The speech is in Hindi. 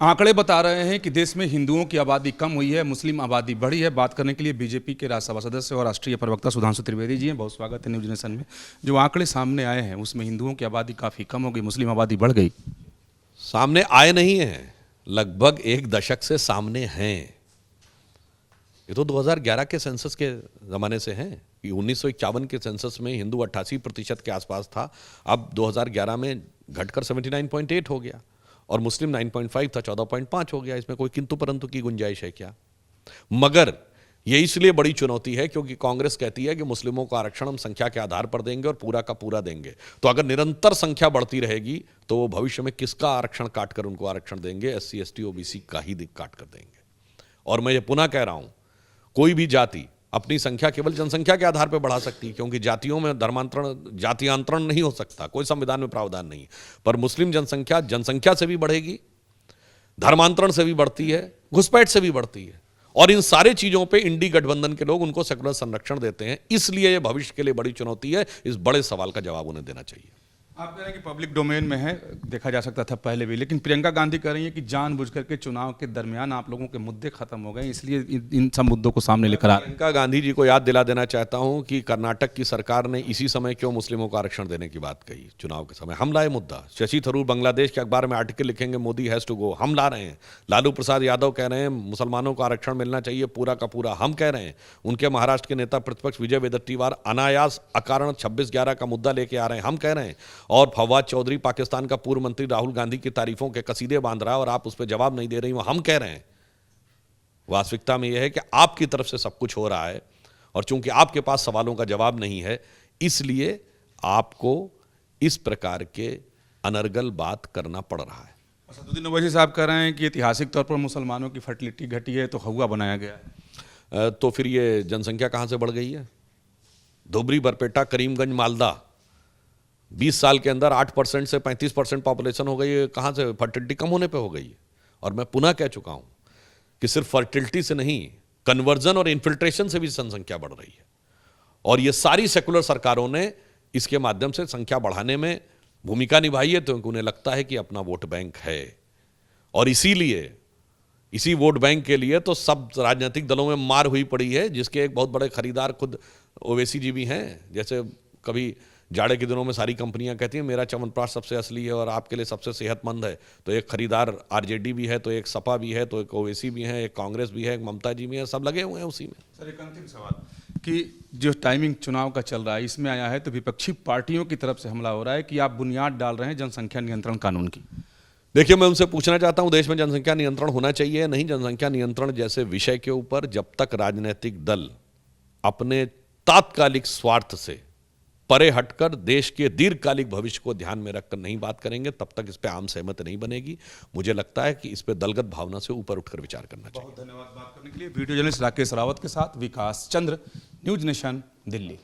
आंकड़े बता रहे हैं कि देश में हिंदुओं की आबादी कम हुई है, मुस्लिम आबादी बढ़ी है। बात करने के लिए बीजेपी के राज्यसभा सदस्य और राष्ट्रीय प्रवक्ता सुधांशु त्रिवेदी जी हैं। बहुत स्वागत है न्यूज नेशन में। जो आंकड़े सामने आए हैं उसमें हिंदुओं की आबादी काफ़ी कम हो गई, मुस्लिम आबादी बढ़ गई। सामने आए नहीं हैं, लगभग एक दशक से सामने हैं। ये तो 2011 के सेंसस के ज़माने से हैं कि 1951 के सेंसस में हिंदू 88% के आसपास था। अब 2011 में घटकर 79.8 हो गया और मुस्लिम 9.5 था, 14.5 हो गया। इसमें कोई किंतु परंतु की गुंजाइश है क्या? मगर ये इसलिए बड़ी चुनौती है क्योंकि कांग्रेस कहती है कि मुस्लिमों को आरक्षण हम संख्या के आधार पर देंगे और पूरा का पूरा देंगे। तो अगर निरंतर संख्या बढ़ती रहेगी तो वो भविष्य में किसका आरक्षण काटकर उनको आरक्षण देंगे? SC, ST, OBC का ही काट कर देंगे। और मैं ये पुनः कह रहा हूं, कोई भी जाति अपनी संख्या केवल जनसंख्या के आधार पर बढ़ा सकती है, क्योंकि जातियों में धर्मांतरण, जातियांतरण नहीं हो सकता, कोई संविधान में प्रावधान नहीं। पर मुस्लिम जनसंख्या जनसंख्या से भी बढ़ेगी, धर्मांतरण से भी बढ़ती है, घुसपैठ से भी बढ़ती है। और इन सारे चीजों पे इंडी गठबंधन के लोग उनको सेकुलर संरक्षण देते हैं। इसलिए ये भविष्य के लिए बड़ी चुनौती है। इस बड़े सवाल का जवाब उन्हें देना चाहिए। आप कह रहे हैं कि पब्लिक डोमेन में है, देखा जा सकता था पहले भी, लेकिन प्रियंका गांधी कह रही है कि जानबूझ करके चुनाव के दरमियान आप लोगों के मुद्दे खत्म हो गए, इसलिए इन सब मुद्दों को सामने लेकर आ रहे हैं। प्रियंका गांधी जी को याद दिला देना चाहता हूं कि कर्नाटक की सरकार ने इसी समय क्यों मुस्लिमों को आरक्षण देने की बात कही। चुनाव के समय हम लाए मुद्दा। शशि थरूर बांग्लादेश के अखबार में आर्टिकल लिखेंगे, मोदी हैज टू गो, हम ला रहे हैं। लालू प्रसाद यादव कह रहे हैं मुसलमानों को आरक्षण मिलना चाहिए पूरा का पूरा, हम कह रहे हैं। उनके महाराष्ट्र के नेता प्रतिपक्ष विजय वडेट्टीवार अनायास अकारण 26/11 का मुद्दा लेके आ रहे हैं, हम कह रहे हैं। और फवाद चौधरी पाकिस्तान का पूर्व मंत्री राहुल गांधी की तारीफों के कसीदे बांध रहा है और आप उस पर जवाब नहीं दे रही हो, हम कह रहे हैं। वास्तविकता में यह है कि आपकी तरफ से सब कुछ हो रहा है और चूंकि आपके पास सवालों का जवाब नहीं है, इसलिए आपको इस प्रकार के अनर्गल बात करना पड़ रहा है। असदुद्दीन ओवैसी साहब कह रहे हैं कि ऐतिहासिक तौर पर मुसलमानों की फर्टिलिटी घटी है तो हौवा बनाया गया है। तो फिर ये जनसंख्या कहां से बढ़ गई है? धोबरी, बरपेटा, करीमगंज, मालदा 20 साल के अंदर 8% से 35% पॉपुलेशन हो गई है। कहां से? फर्टिलिटी कम होने पे हो गई है। और मैं पुनः कह चुका हूं कि सिर्फ फर्टिलिटी से नहीं, कन्वर्जन और इन्फिल्ट्रेशन से भी जनसंख्या बढ़ रही है। और ये सारी सेकुलर सरकारों ने इसके माध्यम से संख्या बढ़ाने में भूमिका निभाई है, तो उन्हें लगता है कि अपना वोट बैंक है। और इसीलिए इसी वोट बैंक के लिए तो सब राजनीतिक दलों में मार हुई पड़ी है, जिसके एक बहुत बड़े खरीदार खुद ओवैसी जी भी हैं। जैसे कभी जाड़े के दिनों में सारी कंपनियां कहती हैं मेरा च्यवनप्राश सबसे असली है और आपके लिए सबसे सेहतमंद है, तो एक खरीदार RJD भी है, तो एक सपा भी है, तो एक ओवैसी भी है, एक कांग्रेस भी है, एक ममता जी भी है, सब लगे हुए हैं उसी में। सर, एक अंतिम सवाल कि जो टाइमिंग चुनाव का चल रहा है इसमें आया है तो विपक्षी पार्टियों की तरफ से हमला हो रहा है कि आप बुनियाद डाल रहे हैं जनसंख्या नियंत्रण कानून की। देखिए, मैं उनसे पूछना चाहता हूं, देश में जनसंख्या नियंत्रण होना चाहिए नहीं? जनसंख्या नियंत्रण जैसे विषय के ऊपर जब तक राजनीतिक दल अपने तात्कालिक स्वार्थ से परे हटकर देश के दीर्घकालिक भविष्य को ध्यान में रखकर नहीं बात करेंगे, तब तक इस पे आम सहमति नहीं बनेगी। मुझे लगता है कि इस पे दलगत भावना से ऊपर उठकर विचार करना चाहिए। बहुत धन्यवाद बात करने के लिए। वीडियो जर्नलिस्ट राकेश रावत के साथ विकास चंद्र, न्यूज नेशन, दिल्ली।